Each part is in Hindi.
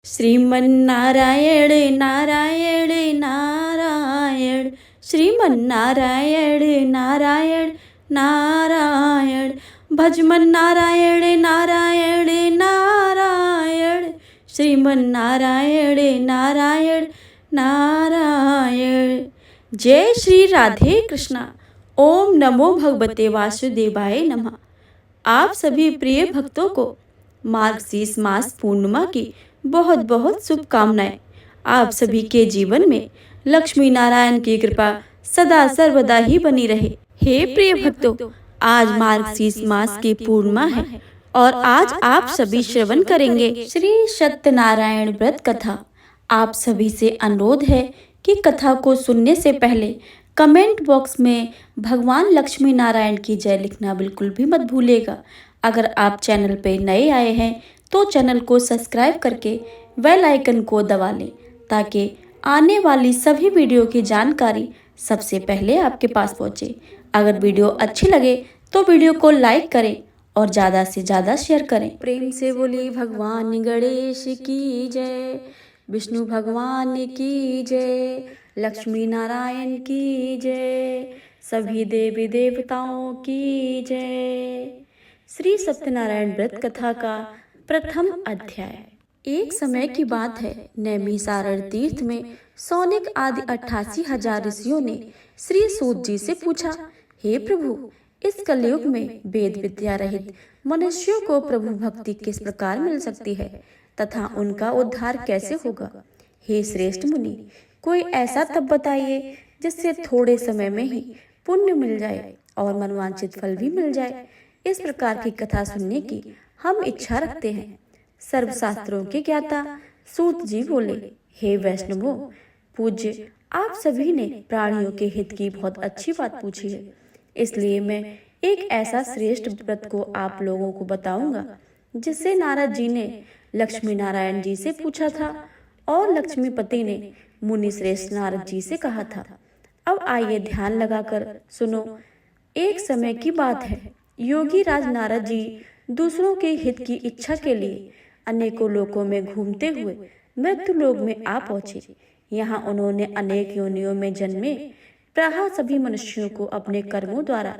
श्रीमन्नारायण नारायण नारायण, श्रीमन्नारायण नारायण नारायण, भजमन नारायण नारायण नारायण, श्रीमन्नारायण नारायण नारायण। जय श्री राधे कृष्णा। ओम नमो भगवते वासुदेवाय नमः। आप सभी प्रिय भक्तों को मार्गशीर्ष मास पूर्णिमा की बहुत बहुत शुभकामनाएं। आप सभी के जीवन में लक्ष्मी नारायण की कृपा सदा सर्वदा ही बनी रहे। हे प्रिय भक्तों, आज मार्गशीर्ष मास की पूर्णिमा है और आज आप सभी श्रवण करेंगे श्री सत्यनारायण व्रत कथा। आप सभी से अनुरोध है कि कथा को सुनने से पहले कमेंट बॉक्स में भगवान लक्ष्मी नारायण की जय लिखना बिल्कुल भी मत भूलिएगा। अगर आप चैनल पर नए आए हैं तो चैनल को सब्सक्राइब करके बेल आइकन को दबा लें ताकि आने वाली सभी वीडियो की जानकारी सबसे पहले आपके पास पहुंचे। अगर वीडियो अच्छी लगे तो वीडियो को लाइक करें और ज़्यादा से ज़्यादा शेयर करें। प्रेम से बोली भगवान गणेश की जय, विष्णु भगवान की जय, लक्ष्मी नारायण की जय, सभी देवी देवताओं की जय। श्री सत्यनारायण व्रत कथा का प्रथम अध्याय। एक समय की बात है, नैमिषारण्य तीर्थ में सौनिक आदि 88,000 ऋषियों ने श्री सूत जी से पूछा, हे प्रभु, इस कलयुग में वेद विद्या रहित मनुष्यों को प्रभु भक्ति किस प्रकार मिल सकती है तथा उनका उद्धार कैसे होगा। हे श्रेष्ठ मुनि, कोई ऐसा तप बताइए जिससे थोड़े समय में ही पुण्य मिल जाए और मनवांछित फल भी मिल जाए। इस प्रकार की कथा सुनने की हम इच्छा रखते हैं। सर्वशास्त्रों के ज्ञाता सूत जी बोले, हे वैष्णवों, पूज्य, आप सभी ने प्राणियों के हित की बहुत अच्छी बात पूछी है, इसलिए मैं एक ऐसा श्रेष्ठ व्रत को आप लोगों को बताऊंगा जिससे नारद जी ने लक्ष्मी नारायण जी से पूछा था और लक्ष्मीपति ने मुनि श्रेष्ठ नारद जी से कहा था। अब आइए ध्यान लगाकर सुनो। एक समय की बात है, योगी राज नारद जी दूसरों के हित की इच्छा के लिए अनेकों लोकों में घूमते हुए मृत्यु लोक में आ पहुंचे। यहाँ उन्होंने अनेक योनियों में जन्मे प्राह सभी मनुष्यों को अपने कर्मों द्वारा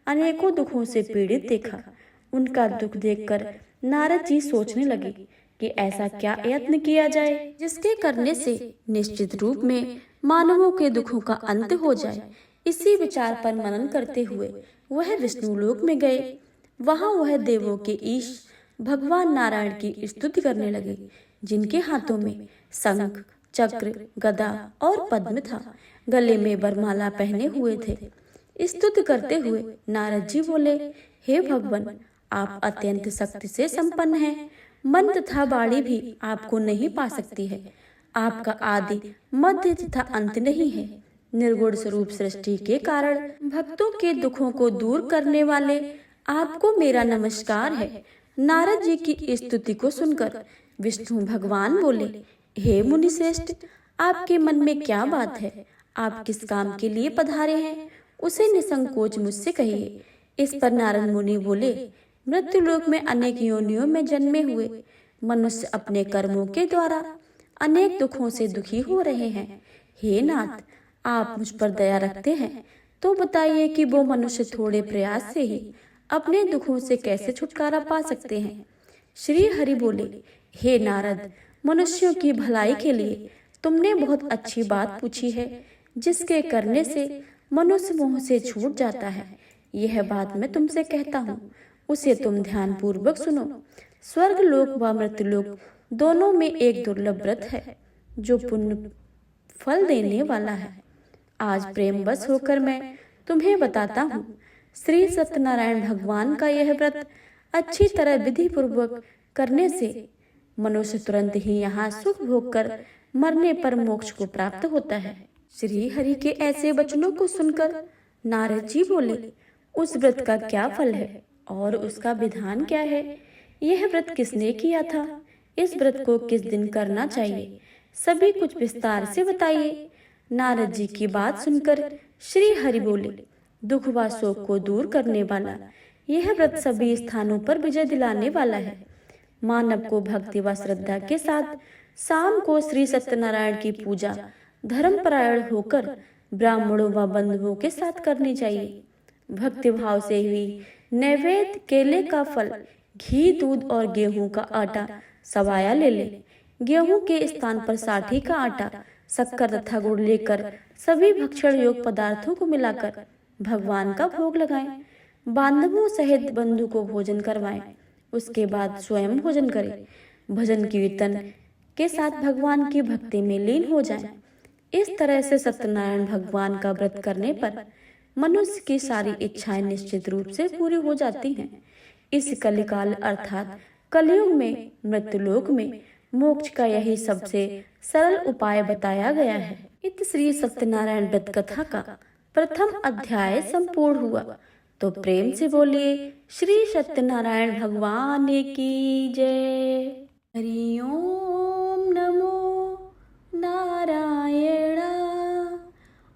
अनेकों दुखों से पीड़ित देखा। उनका दुख देखकर नारद जी सोचने लगे कि ऐसा क्या यत्न किया जाए जिसके करने से निश्चित रूप में मानवों के दुखों का अंत हो जाए। इसी विचार पर मनन करते हुए वह विष्णु लोक में गए। वहां वह देवों के ईश भगवान नारायण की स्तुति करने लगे, जिनके हाथों में शंख, चक्र, गदा और पद्म था। गले में वरमाला पहने हुए थे। स्तुति करते हुए नारद जी बोले, हे भगवान, आप अत्यंत शक्ति से संपन्न हैं। मन तथा वाणी भी आपको नहीं पा सकती है। आपका आदि मध्य तथा अंत नहीं है। निर्गुण स्वरूप सृष्टि के कारण भक्तों के दुखों को दूर करने वाले आपको मेरा नमस्कार है। नारद जी की स्तुति को सुनकर विष्णु भगवान बोले, हे मुनि श्रेष्ठ, आपके मन में क्या बात है? आप किस काम के लिए पधारे हैं, उसे निसंकोच मुझसे कहिए। इस पर नारद मुनि बोले, मृत्यु लोक में अनेक योनियों में जन्मे हुए मनुष्य अपने कर्मों के द्वारा अनेक दुखों से दुखी हो रहे हैं। हे नाथ, आप मुझ पर दया रखते हैं तो बताइए कि वो मनुष्य थोड़े प्रयास से ही अपने दुखों से कैसे छुटकारा पा सकते हैं। श्री हरि बोले, हे नारद, मनुष्यों की भलाई के लिए तुमने बहुत अच्छी बात पूछी है, जिसके करने से मनुष्य मोह से छूट जाता है। यह बात मैं तुमसे कहता हूँ, उसे तुम ध्यान पूर्वक सुनो। स्वर्ग लोक व मृत्यु लोक दोनों में एक दुर्लभ व्रत है जो पुण्य फल देने वाला है। आज प्रेम बस होकर मैं तुम्हें बताता हूँ। श्री सत्यनारायण भगवान का यह व्रत अच्छी तरह विधि पूर्वक करने से मनुष्य तुरंत ही यहाँ सुख भोग कर मरने पर मोक्ष को प्राप्त होता है। श्री हरि के ऐसे वचनों को सुनकर नारद जी बोले, उस व्रत का क्या फल है और उसका विधान क्या है? यह व्रत किसने किया था? इस व्रत को किस दिन करना चाहिए? सभी कुछ विस्तार से बताइए। नारद जी की बात सुनकर श्री हरि बोले, दुख व शोक को दूर करने वाला यह व्रत सभी स्थानों पर विजय दिलाने वाला है। मानव को भक्ति व श्रद्धा के साथ शाम को श्री सत्यनारायण की पूजा धर्मपरायण होकर ब्राह्मणों व बंधुओं के साथ करनी चाहिए। भक्ति भाव से हुई नैवेद्य केले का फल, घी, दूध और गेहूं का आटा सवाया ले ले। गेहूं के स्थान पर साठी का आटा, शक्कर तथा गुड़ लेकर सभी भक्षण योग्य पदार्थों को मिलाकर भगवान का भोग लगाएं। बांधवों सहित बंधु को भोजन करवाएं। उसके बाद स्वयं भोजन करें। भजन कीर्तन के साथ भगवान की भक्ति में लीन हो जाएं। इस तरह से सत्यनारायण भगवान का व्रत करने पर मनुष्य की सारी इच्छाएं निश्चित रूप से पूरी हो जाती हैं। इस कलिकाल अर्थात कलयुग में मृत्युलोक में मोक्ष का यही सबसे सरल उपाय बताया गया है। इत श्री सत्यनारायण व्रत कथा का प्रथम अध्याय संपूर्ण हुआ। तो प्रेम से बोलिए श्री सत्यनारायण भगवान की जय। हरि ओम नमो नारायणा,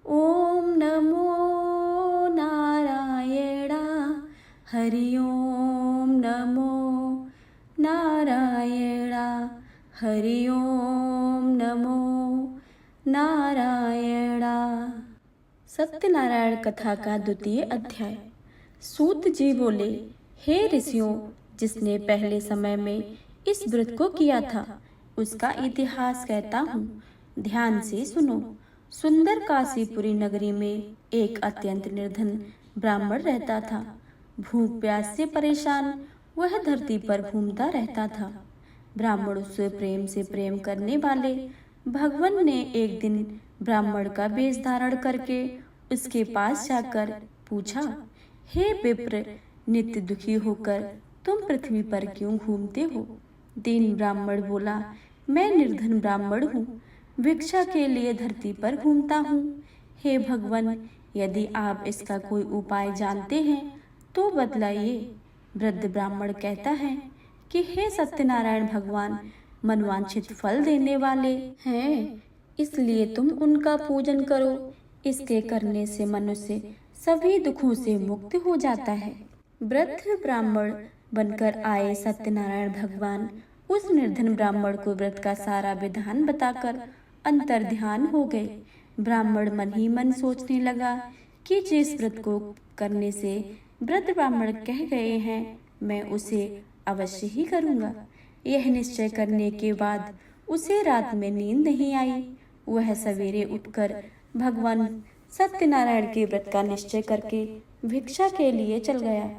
ओम नमो नारायणा, हरि ओम नमो नारायणा, हरि ओम नमो नारायणा। सत्यनारायण कथा का द्वितीय अध्याय। सूत जी बोले, हे ऋषियों, जिसने पहले समय में इस व्रत को किया था उसका इतिहास कहता हूँ, ध्यान से सुनो। सुंदर काशीपुरी नगरी में एक अत्यंत निर्धन ब्राह्मण रहता था। भूख प्यास से परेशान वह धरती पर घूमता रहता था। ब्राह्मण उससे प्रेम करने वाले भगवान ने एक दिन ब्राह्मण का वेश धारण करके उसके पास जाकर पूछा, हे विप्र, नित्य दुखी होकर तुम पृथ्वी पर क्यों घूमते हो? दीन ब्राह्मण बोला, मैं निर्धन ब्राह्मण हूँ, भिक्षा के लिए धरती पर घूमता हूँ। हे भगवान, यदि आप इसका कोई उपाय जानते हैं तो बतलाइए। वृद्ध ब्राह्मण कहता है कि हे सत्यनारायण भगवान मनवांछित फल देने वाले हैं, इसलिए तुम उनका पूजन करो। इसके करने से मनुष्य सभी दुखों से मुक्त हो जाता है। वृद्ध ब्राह्मण बनकर आए सत्यनारायण भगवान उस निर्धन ब्राह्मण को व्रत का सारा विधान बताकर अंतर ध्यान हो गए। ब्राह्मण मन ही मन सोचने लगा कि जिस व्रत को करने से वृद्ध ब्राह्मण कह गए हैं, मैं उसे अवश्य ही करूँगा। यह निश्चय करने के बाद उसे रात में नींद नहीं आई। वह सवेरे उठकर भगवान सत्यनारायण के व्रत का निश्चय करके भिक्षा के लिए चल गया।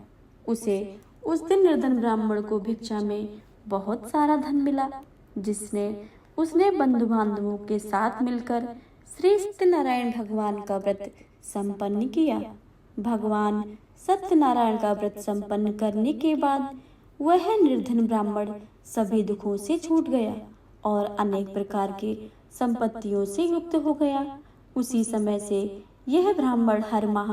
उसे उस दिन निर्धन ब्राह्मण को भिक्षा में बहुत सारा धन मिला, जिसने उसने बंधु बांधवों के साथ मिलकर श्री सत्यनारायण भगवान का व्रत संपन्न किया। भगवान सत्यनारायण का व्रत संपन्न करने के बाद वह निर्धन ब्राह्मण सभी दुखों से छूट गया और अनेक प्रकार के संपत्तियों से युक्त हो गया। उसी समय से यह ब्राह्मण हर माह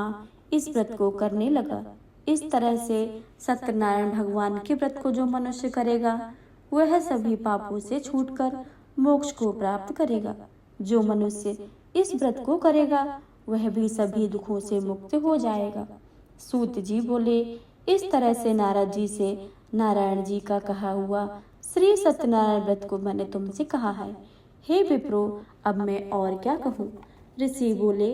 इस व्रत को करने लगा। इस तरह से सत्यनारायण भगवान के व्रत को जो मनुष्य करेगा वह सभी पापों से छूटकर मोक्ष को प्राप्त करेगा। जो मनुष्य इस व्रत को करेगा वह भी सभी दुखों से मुक्त हो जाएगा। सूत जी बोले, इस तरह से नारद जी से नारायण जी का कहा हुआ श्री सत्यनारायण व्रत को मैंने तुमसे कहा है। हे विप्रो, अब मैं और क्या कहूँ? ऋषि बोले,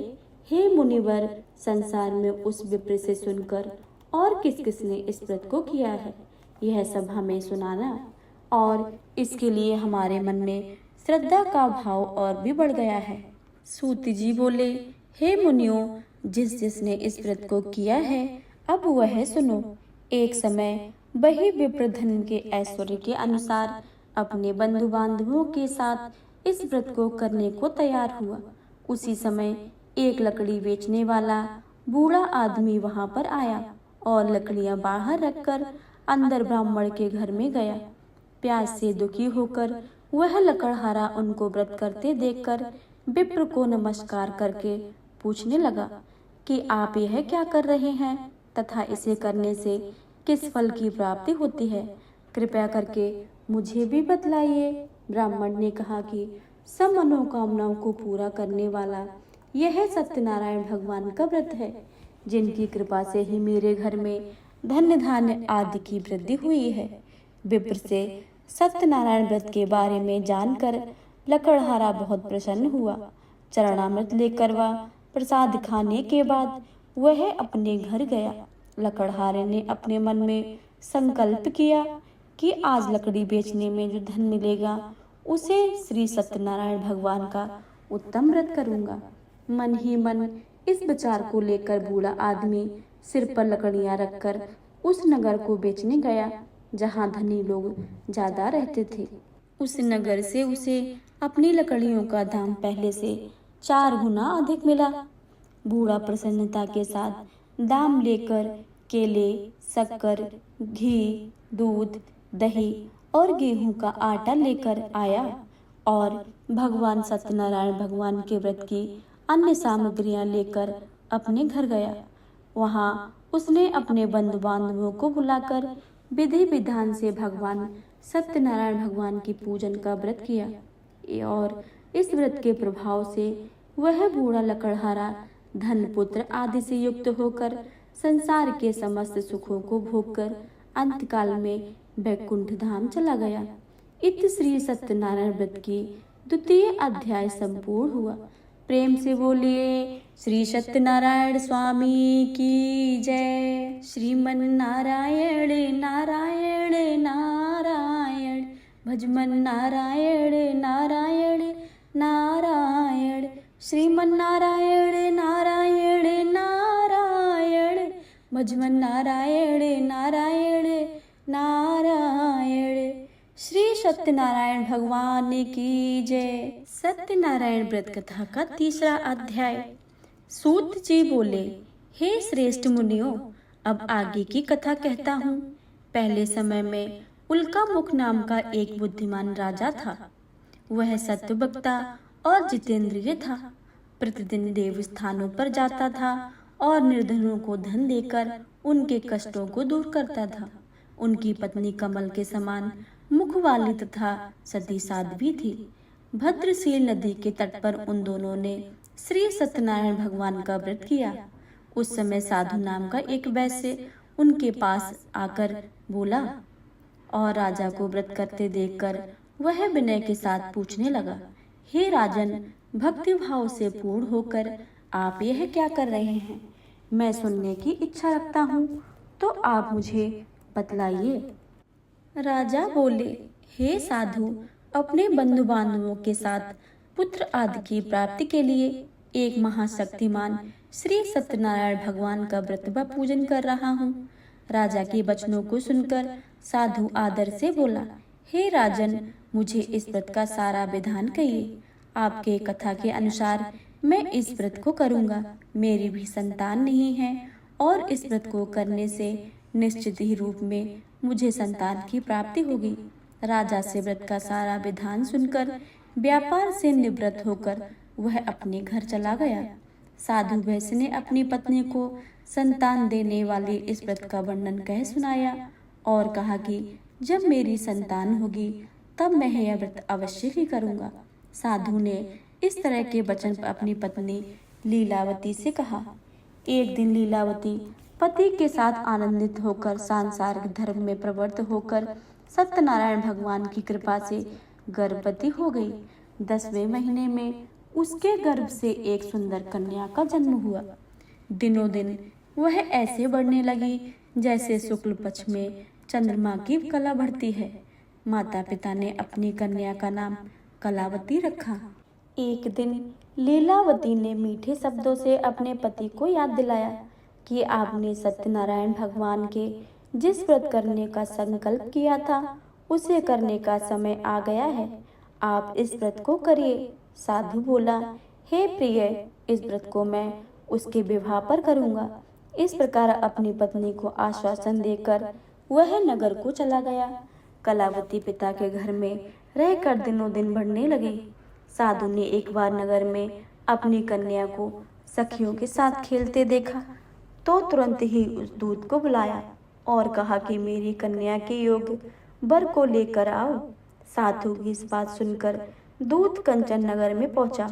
हे मुनिवर, संसार में उस विप्र से सुनकर और किस किसने इस व्रत को किया है, यह सब हमें सुनाना, और इसके लिए हमारे मन में श्रद्धा का भाव और भी बढ़ गया है। सूत जी बोले, हे मुनियों, जिसने इस व्रत को किया है अब वह सुनो। एक समय वही विप्र धन के ऐश्वर्य के अनुसार अपने बंधु बांधवों के साथ इस व्रत को करने को तैयार हुआ। उसी समय एक लकड़ी बेचने वाला बूढ़ा आदमी वहां पर आया और लकड़ियां बाहर रखकर अंदर ब्राह्मण के घर में गया। प्यास से दुखी होकर वह लकड़हारा उनको व्रत करते देखकर विप्र को नमस्कार करके पूछने लगा कि आप यह क्या कर रहे हैं तथा इसे करने से किस फल की प्राप्ति होती है, कृपया करके मुझे भी बतलाइए। ब्राह्मण ने कहा कि सब मनोकामनाओं को पूरा करने वाला यह सत्यनारायण भगवान का व्रत है, जिनकी कृपा से ही मेरे घर में धन्य धान्य आदि की वृद्धि हुई है। विप्र से सत्यनारायण व्रत के बारे में जानकर लकड़हारा बहुत प्रसन्न हुआ। चरणामृत लेकर वह प्रसाद खाने के बाद वह अपने घर गया। लकड़हारे ने अपने मन में संकल्प किया कि आज लकड़ी बेचने में जो धन मिलेगा उसे श्री सत्यनारायण भगवान का उत्तम व्रत करूंगा। मन ही मन इस विचार को लेकर बूढ़ा आदमी सिर पर लकड़ियां रखकर उस नगर को बेचने गया जहां धनी लोग ज्यादा रहते थे। उस नगर से उसे अपनी लकड़ियों का दाम पहले से 4 गुना अधिक मिला। बूढ़ा प्रसन्नता के साथ दाम लेकर केले, शक्कर, घी, दूध, दही और गेहूं का आटा लेकर आया और भगवान सत्यनारायण भगवान के व्रत की अन्य सामग्रियां लेकर अपने घर गया। वहां उसने अपने बंधु बांधवों को बुलाकर विधि विधान से भगवान सत्यनारायण भगवान की पूजन का व्रत किया और इस व्रत के प्रभाव से वह बूढ़ा लकड़हारा धन, पुत्र आदि से युक्त होकर संसार के समस्त सुखों को भोगकर अंतकाल में वैकुंठ धाम चला गया। इत श्री सत्यनारायण व्रत की द्वितीय अध्याय संपूर्ण हुआ। प्रेम से बोलिए श्री सत्यनारायण स्वामी की जय। श्रीमन नारायण नारायण नारायण, भजमन नारायण नारायण नारायण, श्रीमन नारायण नारायण नारायण, भजमन नारायण नारायण नारायण। श्री सत्यनारायण भगवान की जय। सत्यनारायण व्रत कथा का तीसरा अध्याय। सूत जी बोले, हे श्रेष्ठ मुनियों, अब आगे की कथा कहता हूँ। पहले समय में उल्कामुख नाम का एक बुद्धिमान राजा था। वह सत्यवक्ता और जितेंद्रिय था। प्रतिदिन देव स्थानों पर जाता था और निर्धनों को धन देकर उनके कष्टों को दूर करता था। उनकी पत्नी कमल के समान मुख वाली तथा सती साध्वी थी। भद्रशील नदी के तट पर उन दोनों ने श्री सत्यनारायण भगवान का व्रत किया। उस समय साधु नाम का एक वैश्य उनके पास आकर बोला और राजा को व्रत करते देखकर वह विनय के साथ पूछने लगा, हे राजन, भक्ति भाव से पूर्ण होकर आप यह क्या कर रहे हैं? मैं सुनने की इच्छा रखता हूँ, तो आप मुझे बतलाइए। राजा बोले, हे साधु, अपने बंधु बांधवों के साथ पुत्र आदि की प्राप्ति के लिए एक महाशक्तिमान श्री सत्यनारायण भगवान का व्रत व पूजन कर रहा हूँ। राजा के वचनों को सुनकर साधु आदर से बोला, हे राजन, मुझे इस व्रत का सारा विधान कहिए। आपके कथा के अनुसार मैं इस व्रत को करूँगा। मेरी भी संतान नहीं है और इस व्रत को करने से निश्चित ही रूप में मुझे संतान की प्राप्ति होगी। राजा से व्रत का सारा विधान सुनकर व्यापार से निवृत्त होकर वह अपने घर चला गया। साधु वैश्य ने अपनी पत्नी को संतान देने वाले इस व्रत का वर्णन कह सुनाया और कहा कि जब मेरी संतान होगी तब मैं यह व्रत अवश्य ही करूँगा। साधु ने इस तरह के वचन अपनी पत्नी लीलावती से कहा। एक दिन लीलावती पति के साथ आनंदित होकर सांसारिक धर्म में प्रवृत्त होकर सत्यनारायण भगवान की कृपा से गर्भवती हो गई। 10वें महीने में उसके गर्भ से एक सुंदर कन्या का जन्म हुआ। दिनों दिन वह ऐसे बढ़ने लगी जैसे शुक्ल पक्ष में चंद्रमा की कला बढ़ती है। माता पिता ने अपनी कन्या का नाम कलावती रखा। एक दिन लीलावती ने मीठे शब्दों से अपने पति को याद दिलाया कि आपने सत्यनारायण भगवान के जिस व्रत करने का संकल्प किया था उसे करने का समय आ गया है। आप इस व्रत को करिए। साधु बोला, हे प्रिय, इस व्रत को मैं उसके विवाह पर करूँगा। इस प्रकार अपनी पत्नी को आश्वासन देकर वह नगर को चला गया। कलावती पिता के घर में रहकर दिनों दिन बढ़ने लगी। साधु ने एक बार नगर में अपनी कन्या को सखियों के साथ खेलते देखा तो तुरंत ही उस दूत को बुलाया और कहा कि मेरी कन्या के योग्य वर को लेकर आओ। साधु की इस बात सुनकर दूत कंचन नगर में पहुंचा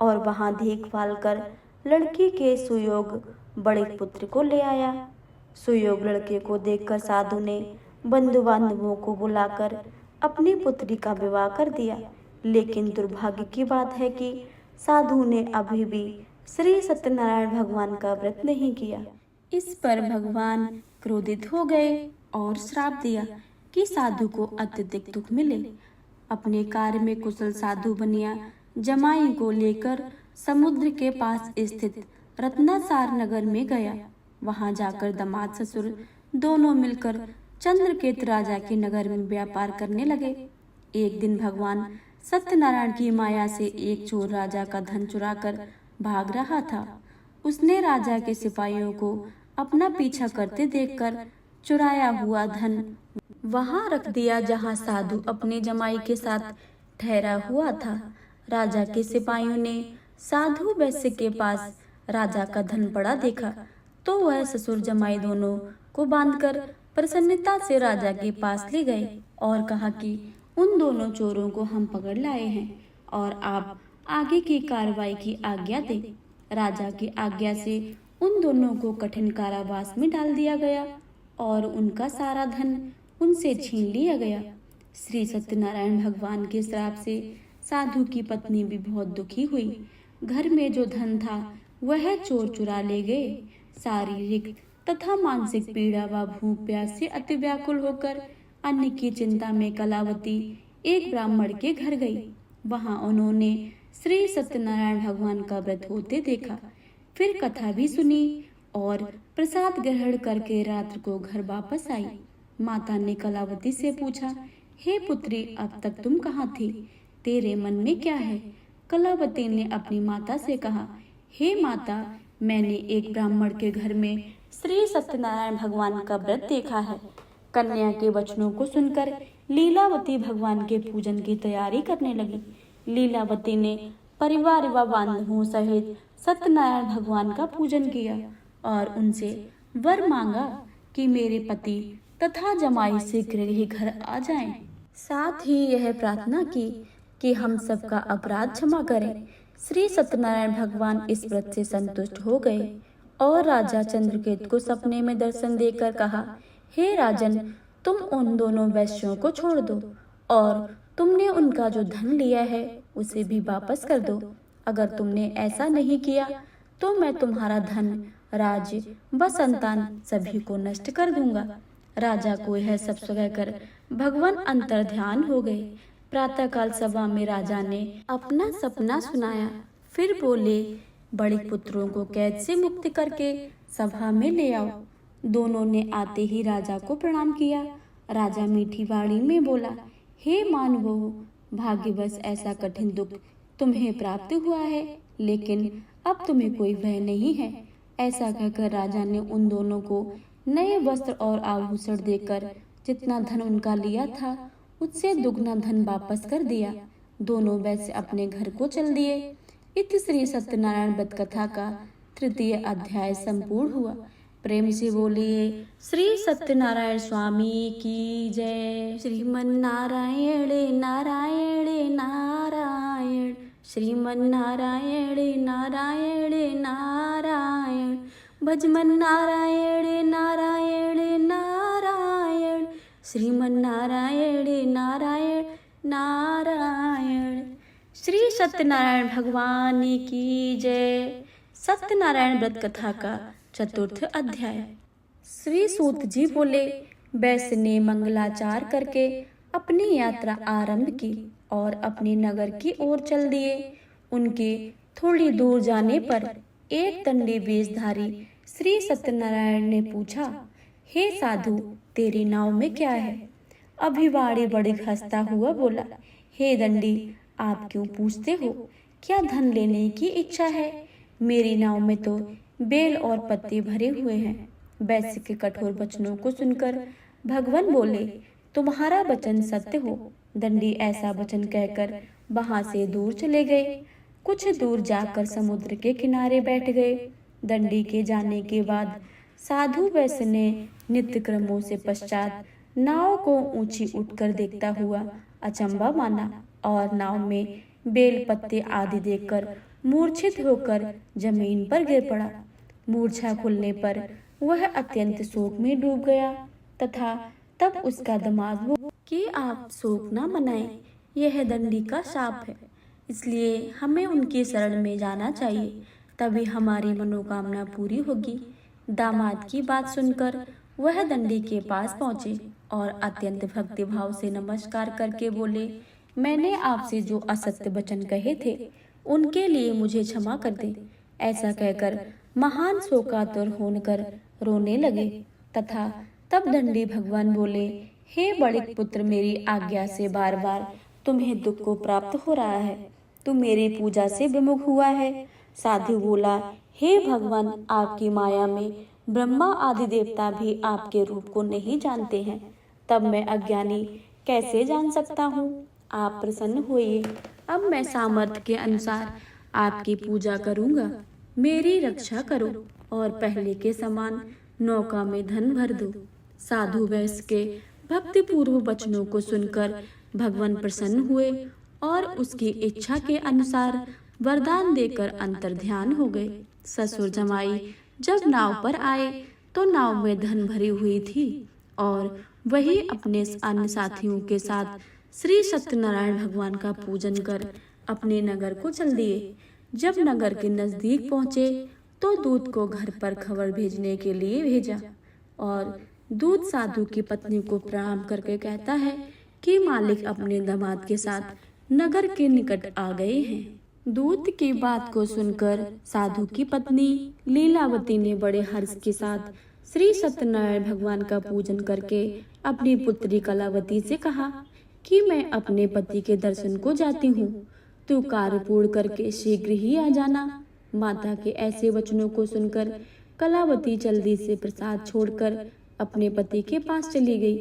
और वहां देखभाल कर लड़की के सुयोग बड़े पुत्र को ले आया। सुयोग लड़के को देखकर साधु ने बंधु बांधवों को बुलाकर अपनी पुत्री का विवाह कर दिया। लेकिन दुर्भाग्य की बात है कि साधु ने अभी भी श्री सत्यनारायण भगवान का व्रत नहीं किया। इस पर भगवान क्रोधित हो गए और श्राप दिया कि साधु को अत्यधिक दुख मिले। अपने कार्य में कुशल साधु बनिया जमाई को लेकर समुद्र के पास स्थित रत्नासार नगर में गया। वहां जाकर दामाद ससुर दोनों मिलकर चंद्रकेत राजा के नगर में व्यापार करने लगे। एक दिन भगवान सत्यनारायण की माया से एक चोर राजा का धन चुराकर भाग रहा था। उसने राजा के सिपाहियों को अपना पीछा करते देखकर चुराया हुआ धन वहां रख दिया जहां साधु अपने जमाई के साथ ठहरा हुआ था। राजा के सिपाहियों ने साधु वैश्य के पास राजा का धन पड़ा देखा तो वह ससुर जमाई दोनों को बांधकर प्रसन्नता से राजा के पास ले गए और कहा कि उन दोनों चोरों को हम पकड़ लाए हैं और आप आगे की कार्रवाई की आज्ञा दें। राजा की आज्ञा से उन दोनों को कठिन कारावास में डाल दिया गया और उनका सारा धन उनसे छीन लिया गया। श्री सत्यनारायण भगवान के श्राप से साधु की पत्नी भी बहुत दुखी हुई। घर में जो धन था वह चोर चुरा ले गए। शारीरिक तथा मानसिक पीड़ा व भूख प्यास से अति व्याकुल होकर अन्न की चिंता में कलावती एक ब्राह्मण के घर गई। वहां उन्होंने श्री सत्यनारायण भगवान का व्रत होते देखा, फिर कथा भी सुनी और प्रसाद ग्रहण करके रात्र को घर वापस आई। माता ने कलावती से पूछा, हे पुत्री, अब तक तुम कहाँ थी? तेरे मन में क्या है? कलावती ने अपनी माता से कहा, हे माता, मैंने एक ब्राह्मण के घर में श्री सत्यनारायण भगवान का व्रत देखा है। कन्या के वचनों को सुनकर लीलावती भगवान के पूजन की तैयारी करने लगी। लीलावती ने परिवार व बांधवों सहित सत्यनारायण भगवान का पूजन किया और उनसे वर मांगा कि मेरे पति तथा जमाई शीघ्र ही घर आ जाएं। साथ ही यह प्रार्थना की कि हम सबका अपराध क्षमा करें। श्री सत्यनारायण भगवान इस व्रत से संतुष्ट हो गए और राजा चंद्रकेत को सपने में दर्शन देकर कहा, हे राजन, तुम उन दोनों वैश्यों को छोड़ दो और तुमने उनका जो धन लिया है उसे भी वापस कर दो। अगर तुमने ऐसा नहीं किया तो मैं तुम्हारा धन, राज्य व संतान सभी को नष्ट कर दूंगा। राजा को यह सब सुनकर भगवान अंतर्ध्यान हो गए। प्रातःकाल सभा में राजा ने अपना सपना सुनाया, फिर बोले, बड़े पुत्रों को कैद से मुक्त करके सभा में ले आओ। दोनों ने आते ही राजा को प्रणाम किया। राजा मीठी वाणी में बोला, हे मानवो, भाग्यवश ऐसा कठिन दुख तुम्हें प्राप्त हुआ है, लेकिन अब तुम्हें कोई भय नहीं है। ऐसा कहकर राजा ने उन दोनों को नए वस्त्र और आभूषण देकर जितना धन उनका लिया था उससे दुगना धन वापस कर दिया। दोनों वैसे अपने घर को चल दिए। इति श्री सत्यनारायण व्रत कथा का तृतीय अध्याय संपूर्ण हुआ। प्रेम से बोलिए श्री सत्यनारायण स्वामी की जय। श्रीमन नारायण नारायण नारायण, श्रीमन नारायण नारायण नारायण, भजमन नारायण नारायण नारायण, श्रीमन नारायण नारायण नारायण। श्री सत्यनारायण भगवान की जय। सत्यनारायण व्रत कथा का चतुर्थ अध्याय। श्री सूत जी बोले, वैश्य ने मंगलाचार करके अपनी यात्रा आरंभ की और अपने नगर की ओर चल दिए। उनके थोड़ी दूर जाने पर एक दंडी वेशधारी श्री सत्यनारायण ने पूछा, हे साधु, तेरी नाव में क्या है? अभिवाड़ी बड़ी हंसता हुआ बोला, हे दंडी, आप क्यों पूछते हो? क्या धन लेने की इच्छा है? मेरी नाव में तो बेल और पत्ते भरे हुए हैं। वैश्य के कठोर वचनों को सुनकर भगवान बोले, तुम्हारा वचन सत्य हो। दंडी ऐसा वचन कहकर वहां से दूर चले गए। कुछ दूर जाकर समुद्र के किनारे बैठ गए। दंडी के जाने के बाद साधु वैश्य ने नित्य क्रमों से पश्चात नाव को ऊंची उठकर देखता हुआ अचंभा माना और नाव में बेल पत्ते आदि देखकर मूर्छित होकर जमीन पर गिर पड़ा। मूर्छा खुलने पर वह अत्यंत शोक में डूब गया तथा तब उसका दिमाग वो कि आप शोक न मनाएं, यह दंडी का शाप है, इसलिए हमें उनकी शरण में जाना चाहिए, तभी हमारी मनोकामना पूरी होगी। दामाद की बात सुनकर वह दंडी के पास पहुंचे और अत्यंत भक्तिभाव से नमस्कार करके बोले, मैंने आपसे जो असत्य वचन कहे थे उनके लिए मुझे क्षमा कर दे। ऐसा कहकर महान शोकातुर होकर रोने लगे तथा तब दंडी भगवान बोले, हे बड़े पुत्र, मेरी आज्ञा से बार बार तुम्हें दुख को प्राप्त हो रहा है, तुम मेरी पूजा से विमुख हुआ है। साधु बोला, हे भगवान, आपकी माया में ब्रह्मा आदि देवता भी आपके रूप को नहीं जानते हैं, तब मैं अज्ञानी कैसे जान सकता हूँ। आप प्रसन्न होइए, अब मैं सामर्थ्य के अनुसार आपकी पूजा करूँगा। मेरी रक्षा करो और पहले के समान नौका में धन भर दो। साधु वैश्य के भक्तिपूर्व वचनों को सुनकर भगवान प्रसन्न हुए और उसकी इच्छा के अनुसार वरदान देकर अंतर्ध्यान हो गए। ससुर जमाई जब नाव पर आए तो नाव में धन भरी हुई थी और वही अपने अन्य साथियों के साथ श्री सत्यनारायण भगवान का पूजन कर अपने नगर को चल दिए। जब नगर के नजदीक पहुंचे तो दूत को घर पर खबर भेजने के लिए भेजा और दूत साधु की पत्नी को प्रणाम करके कहता है कि मालिक अपने दामाद के साथ नगर के निकट आ गए हैं। दूत की बात को सुनकर साधु की पत्नी लीलावती ने बड़े हर्ष के साथ श्री सत्यनारायण भगवान का पूजन करके अपनी पुत्री कलावती से कहा कि मैं अपने पति के दर्शन को जाती हूँ, तू कार्य पूर्ण करके शीघ्र ही आ जाना। माता के ऐसे वचनों को सुनकर कलावती जल्दी से प्रसाद छोड़कर अपने पति के पास चली गई।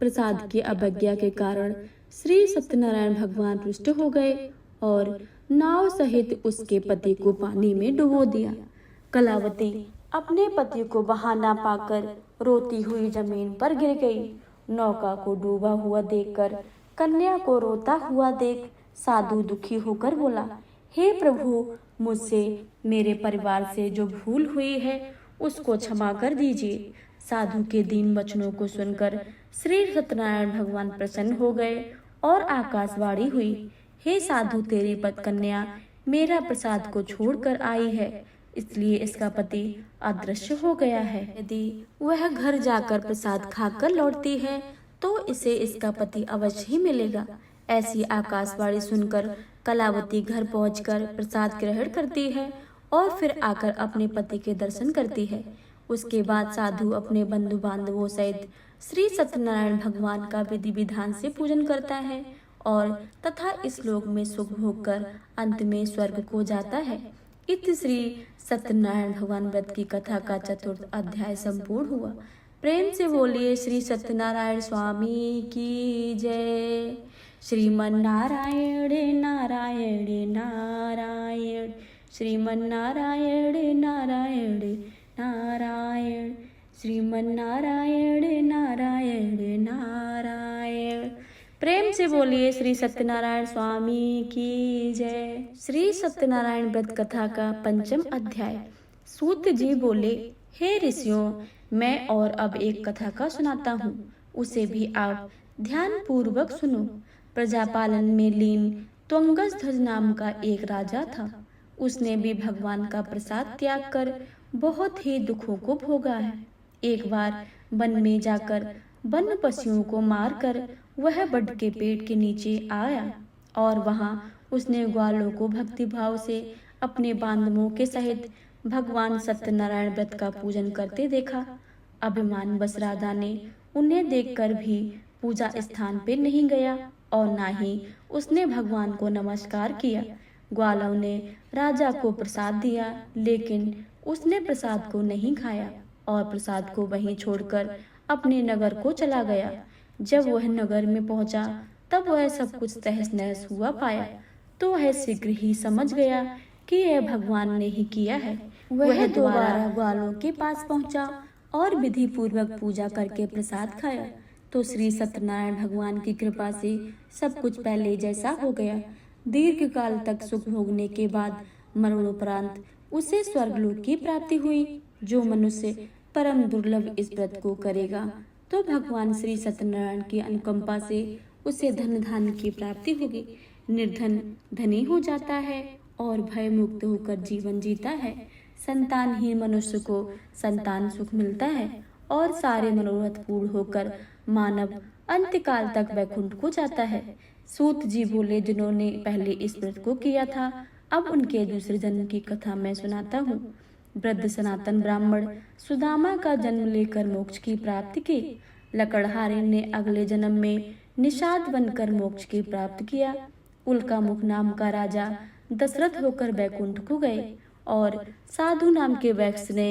प्रसाद की अवज्ञा के कारण श्री सत्यनारायण भगवान रुष्ट हो गए और नाव सहित उसके पति को पानी में डुबो दिया। कलावती अपने पति को वहां ना पाकर रोती हुई जमीन पर गिर गई। नौका को डूबा हुआ देखकर कन्या को रोता हुआ देख साधु दुखी होकर बोला, हे प्रभु, मुझसे मेरे परिवार से जो भूल हुई है उसको क्षमा कर दीजिए। साधु के दीन वचनों को सुनकर श्री सत्यनारायण भगवान प्रसन्न हो गए और आकाशवाणी हुई, हे साधु, तेरी पत कन्या मेरा प्रसाद को छोड़कर आई है, इसलिए इसका पति अदृश्य हो गया है। यदि वह घर जाकर प्रसाद खाकर लौटती है तो इसे इसका पति अवश्य ही मिलेगा। ऐसी आकाशवाणी सुनकर कलावती घर पहुंचकर प्रसाद ग्रहण करती है और फिर आकर अपने पति के दर्शन करती है। उसके बाद साधु अपने बंधु बांधवों सहित श्री सत्यनारायण भगवान का विधि विधान से पूजन करता है और तथा इस लोक में सुख भोग कर अंत में स्वर्ग को जाता है। इति श्री सत्यनारायण भगवान व्रत की कथा का चतुर्थ अध्याय संपूर्ण हुआ। प्रेम से बोलिए श्री सत्यनारायण स्वामी की जय। श्रीमन नारायण नारायण नारायण, श्रीमन नारायण नारायण नारायण, श्रीमन नारायण नारायण नारायण। प्रेम से बोलिए श्री सत्यनारायण स्वामी की जय। श्री सत्यनारायण व्रत कथा का पंचम अध्याय। सूत जी बोले, हे ऋषियों, मैं और अब एक कथा का सुनाता हूँ, उसे भी आप ध्यान पूर्वक सुनो। प्रजापालन में लीन त्वंगध्वज नाम का एक राजा था। उसने भी भगवान का प्रसाद त्याग कर बहुत ही दुखों को भोगा है। एक बार वन में जाकर वन पशुओं को मारकर वह बड के पेड़ के नीचे आया और वहां उसने ग्वालों को भक्तिभाव से अपने बांधवों के सहित भगवान सत्यनारायण व्रत का पूजन करते देखा। अभिमान बस राजा ने उन्हें देखकर भी पूजा स्थान पे नहीं गया और ना ही उसने भगवान को नमस्कार किया। ग्वालों ने राजा को प्रसाद दिया, लेकिन उसने प्रसाद को नहीं खाया और प्रसाद को वहीं छोड़कर अपने नगर को चला गया। जब वह नगर में पहुंचा तब वह सब कुछ तहस नहस हुआ पाया तो वह शीघ्र ही समझ गया कि यह भगवान ने ही किया है। वह दोबारा ग्वालों के पास पहुंचा और विधि पूर्वक पूजा करके प्रसाद खाया तो श्री सत्यनारायण भगवान की कृपा से सब कुछ पहले जैसा हो गया। दीर्घ काल तक सुख भोगने के बाद मरणोपरांत उसे स्वर्गलोक की प्राप्ति हुई। जो मनुष्य परम दुर्लभ इस व्रत को करेगा तो भगवान श्री सत्यनारायण की अनुकंपा से उसे धन धान्य की प्राप्ति होगी। निर्धन धनी हो जाता है और भय मुक्त होकर जीवन जीता है। संतानहीन मनुष्य को संतान सुख मिलता है और सारे मनोरथ पूर्ण होकर मानव अंत्यकाल तक वैकुंठ को जाता है। सूत जी बोले, जिन्होंने पहले इस व्रत को किया था, अब उनके दूसरे जन्म की कथा मैं सुनाता हूँ। वृद्ध सनातन ब्राह्मण सुदामा का जन्म लेकर मोक्ष की प्राप्ति की। लकड़हारे ने अगले जन्म में निषाद बनकर मोक्ष की प्राप्त किया। उल्का मुख नाम का राजा दशरथ होकर वैकुंठ को गए और साधु नाम के वैश्य ने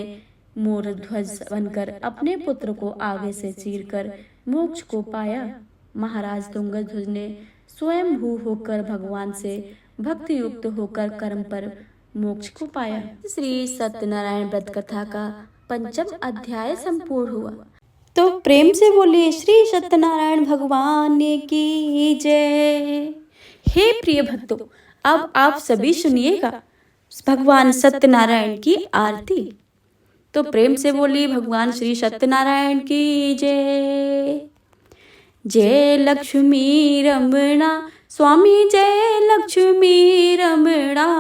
मोर ध्वज बनकर अपने पुत्र को आगे से चीरकर मोक्ष को पाया। महाराज तुंगध्वज ने स्वयं भू होकर भगवान से भक्ति युक्त होकर कर्म पर मोक्ष को पाया। श्री सत्यनारायण व्रत कथा का 5वां अध्याय संपूर्ण हुआ। तो प्रेम से बोलिए श्री सत्यनारायण भगवान की जय। हे प्रिय भक्तों, अब आप सभी सुनिएगा भगवान सत्यनारायण की आरती। तो प्रेम से बोलिए भगवान श्री सत्यनारायण की जय। जय लक्ष्मी रमणा स्वामी, जय लक्ष्मी रमणा।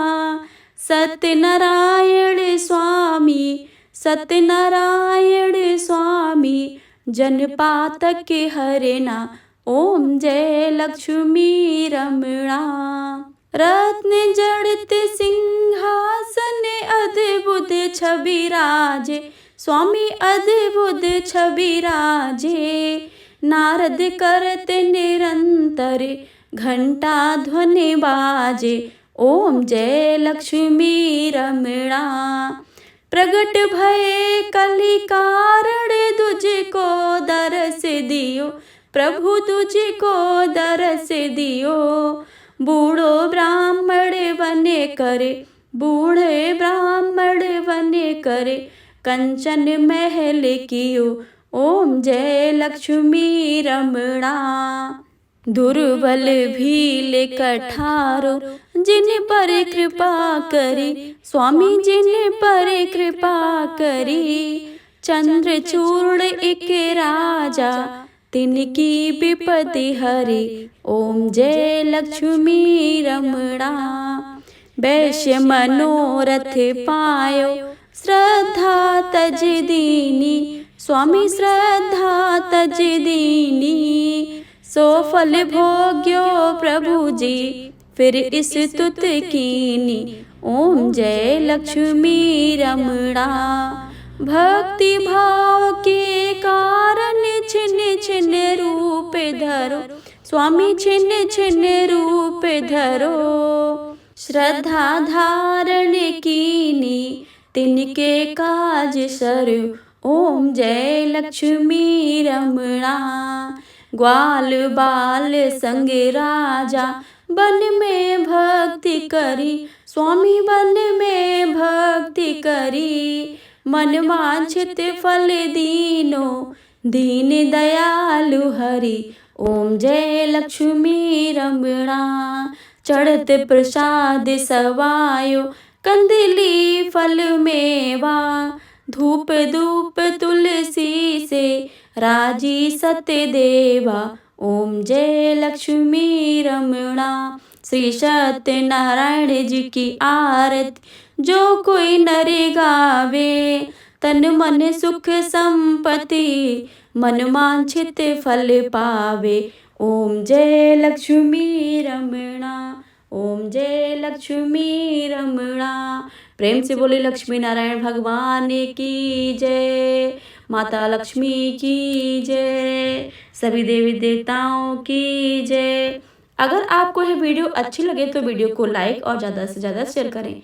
सत्यनारायण स्वामी, सत्यनारायण स्वामी, जनपातक हरेना, ओम जय लक्ष्मी रमणा। रत्न जड़ित सिंहासन, अद्भुत छवि राजे, स्वामी अद्भुत छवि राजे। नारद करत निरंतर, घंटा ध्वनि बाजे, ओम जय लक्ष्मी रमणा। प्रगट भये कलि कारण, तुझको दरस दियो प्रभु, तुझको दरस दियो। बूढ़ो ब्राह्मण बने करे, बूढ़े ब्राह्मण बने करे, कंचन महल कियो, ओम जय लक्ष्मी रमणा। दुर्बल भील कठारो, जिन पर कृपा करी, स्वामी जिन पर कृपा करी। चंद्रचूर्ण एक राजा, तिनकी विपत्ति हरी, ओम जय लक्ष्मी रमणा। वैश्य मनोरथ पायो, श्रद्धा तज दीनी, स्वामी श्रद्धा तज दीनी। सो फल भोग्यो प्रभु जी, फिर इस स्तुत कीनी, ओम जय लक्ष्मी रमणा। भक्ति भाव के कारण छिन छिन रूप धरो, स्वामी छिन छिन रूप धरो। श्रद्धा धारण कीनी, तिनके काज सरु, ओम जय लक्ष्मी रमणा। ग्वाल बाल संग राजा, वन में भक्ति करी, स्वामी वन में भक्ति करी। मन वांछित फल दीनो, दीन दयालु हरि, ओम जय लक्ष्मी रमणा। चढ़त प्रसाद सवायो, कंदली फल मेवा। धूप धूप तुलसी से, राजी सत्य देवा, ओम जय लक्ष्मी रमणा। श्री सत्यनारायण जी की आरती जो कोई नर गावे, तन मन सुख संपत्ति, मन वांछित फल पावे, ओम जय लक्ष्मी रमणा, ओम जय लक्ष्मी रमणा। प्रेम से बोले लक्ष्मी नारायण भगवान की जय, माता लक्ष्मी की जय, सभी देवी देवताओं की जय। अगर आपको यह वीडियो अच्छी लगे तो वीडियो को लाइक और ज़्यादा से ज़्यादा शेयर करें।